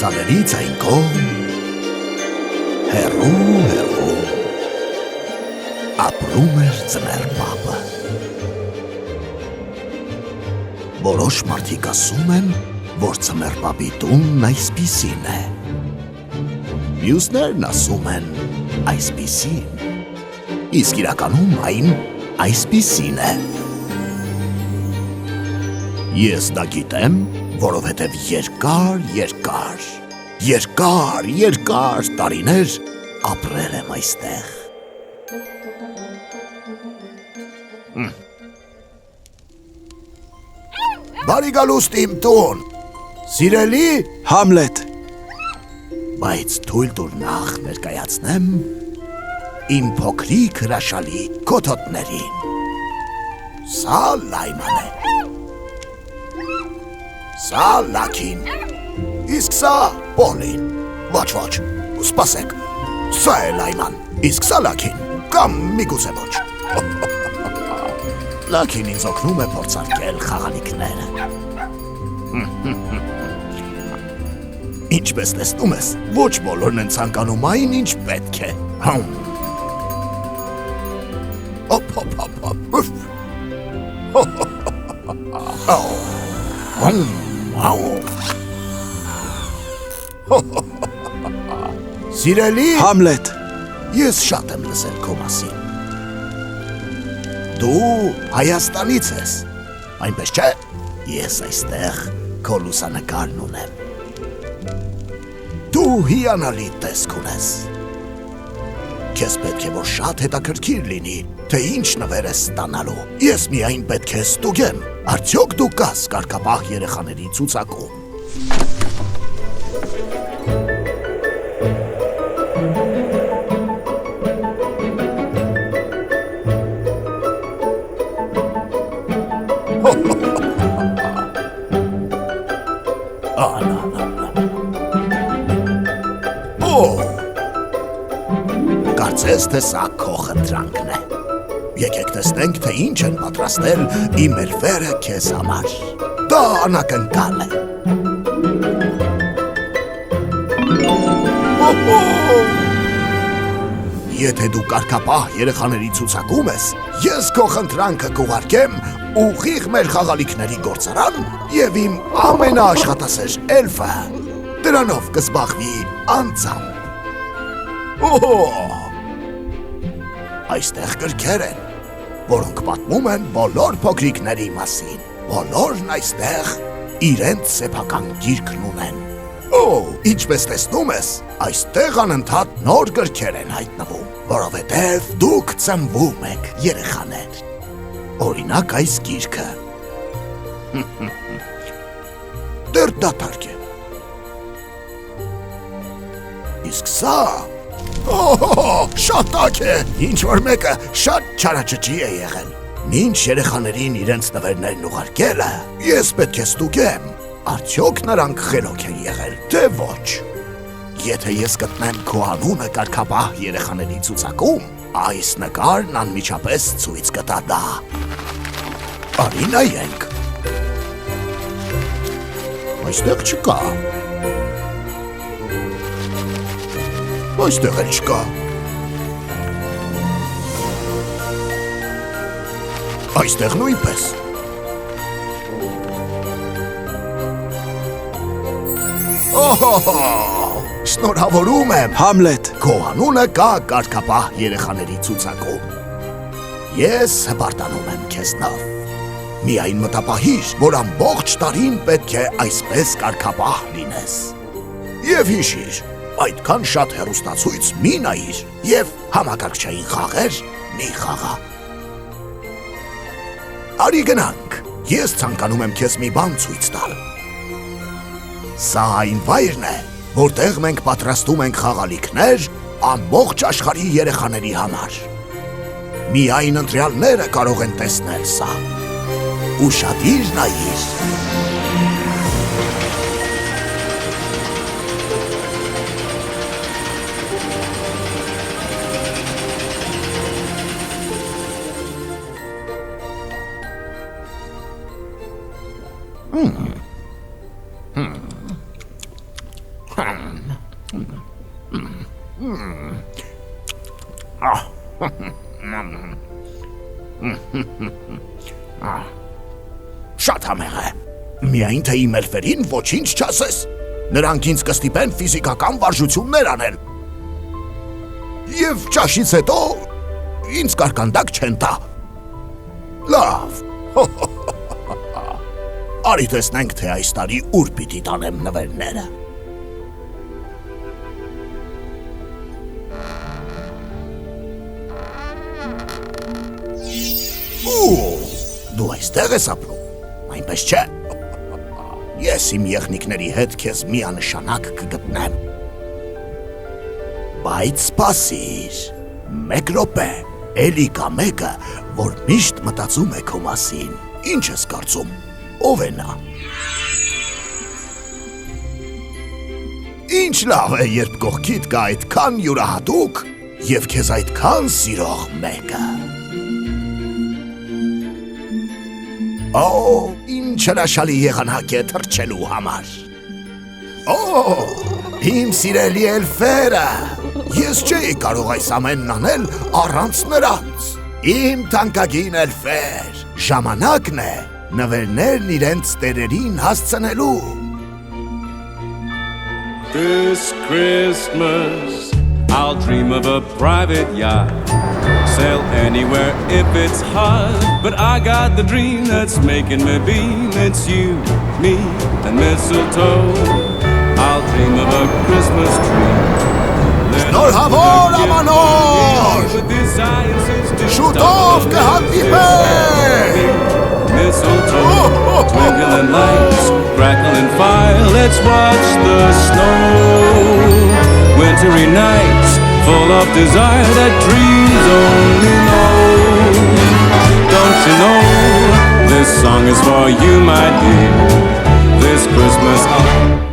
Սաներից այն կողմ, հեռու, ապրում էր ձմեռ պապը։ Որոշ մարդիկ ասում են, որ ձմեռ պապի տունն այսպիսին է։ Մյուսներն ասում են այսպիսին, իսկ իրականում այն այսպիսին է։ Ես դա գիտեմ, որովհետև երկար տարիներ ապրել եմ այստեղ։ Բարի գալուստ իմ տուն, սիրելի Համլետ, բայց թույլ տուր նախ ներկայացնեմ իմ փոքրիկ հրաշալի կոթոտներին։ Սա Լայման է, սա Լաքին, իսկ սա Պոլին։ Ոչ, սպասեք, սա է Լայման, իսկ սա Լաքին, կամ միգուցե ոչ։ Լաքին ինձ օգնում է փորձարկել խաղալիքները։ Ինչպես տեսնում ես, ոչ բոլորն են ցանկանում այն, ինչ պետք է։ Սիրելի Համլետ, ես շատ եմ լսել քո մասին։ Դու Հայաստանից ես, այնպես չէ, ես այստեղ քո լուսանկարն ունեմ։ Դու հիանալի տեսք ունես։ Քեզ պետք է որ շատ հետաքրքիր լինի, թե ինչ նվեր ես ստանալու։ Ես միայն պետք է ստուգեմ, արդյոք դու կաս կարգապահ երեխաների ցուցակում։ Կարծես թե սա քո խնդրանքն է։ Եկեք տեսնենք, թե ինչ են պատրաստել իմ էլֆերը քեզ համար։ Դա անակնկալ է։ Եթե դու կարգապահ երեխաների ցուցակում ես, ես քո խնդրանքը կուղարկեմ ուղիղ մեր խաղալիքների գործարան և իմ ամենաաշխատասեր էլֆը դրանով կզբաղվի անձամբ։ Այստեղ գրքեր են, որոնք պատմում են բոլոր փոքրիկների մասին։ Բոլորն այստեղ իրենց սեփական գիրքն ունեն։ Ինչպես տեսնում ես, այստեղ անընդհատ նոր գրքեր են հայտնվում, որովհետև դուք ծնվում եք երեխաներ։ Օրինակ այս գիրքը։ Դեռ դատարկ է։ Իսկ սա շատ տաք է, ինչ-որ մեկը շատ չարաճճի է եղել։ Մինչ երեխաներին իրենց նվերներն ուղարկելը, ես պետք է ստուգեմ, արդյոք նրանք խելոք են եղել, թե ոչ։ Եթե ես գտնեմ քո անունը կարգապահ երեխաների ցուցակում, այս նկարն անմիջապես ցույց կտա դա։ Արի նայենք։ Այստեղ չկա։ Այստեղ էլ չկա։ Այստեղ նույնպես։ Շնորհավորում եմ։ Համլետ, Քո անունը կա կարգապահ երեխաների ցուցակում։ Ես հպարտանում եմ քեզնով։ Միայն մտապահիր, որ ամբողջ տարին պետք է այսպես կարգապահ լինես։ Եվ հիշիր, այդքան շատ հեռուստացույց մի նայիր և համակարգչային խաղեր մի խաղա։ Արի գնանք, ես ցանկանում եմ քեզ մի բան ցույց տալ։ Սա այն վայրն է, որտեղ մենք պատրաստում ենք խաղալիքներ ամբողջ աշխարհի երեխաների համար։ Միայն ընտրյալները կարող են տեսնել սա։ Ուշադիր նայիր։ Շատ համեղ է։ Միայն թե իմ էլֆերին ոչինչ չասես։ Նրանք ինձ կստիպեն ֆիզիկական վարժություններ անել։ Եվ ճաշից հետո ինձ կարկանդակ չեն տա։ Լավ։ Արի տեսնենք, թե այս տարի ուր պիտի տանեմ նվերները։ Դու այստեղ ես ապրում, այնպես չէ։ Ես իմ եղնիկների հետ քեզ միանշանակ կգտնեմ։ Բայց սպասիր, մեկ րոպե, էլի կա մեկը, որ միշտ մտածում է քո մասին։ Ինչ ես կարծում, ով է նա։ Ինչ լավ է, երբ կողքիդ կա այդքան յուրահատուկ և քեզ այդքան սիրող մեկը։ Ինչ հրաշալի եղանակ է թռչելու համար։ Իմ սիրելի էլֆերը, ես չէի կարող այս ամենն անել առանց նրանց։ Իմ թանկագին էլֆեր, ժամանակն է նվերներն իրենց տերերին հասցնելու։ This Christmas I'll dream of a private yacht, sail anywhere if it's hot, but I got the dream that's making me beam. It's you, me, and mistletoe. I'll dream of a Christmas tree. Նորհավոր ամանոր, շուտով կհանդիպենք։ Mistletoe, twinkling lights, crackling fire. Let's watch the snow. Wintry nights, full of desire that dreams only know. Don't you know, this song is for you, my dear. This Christmas.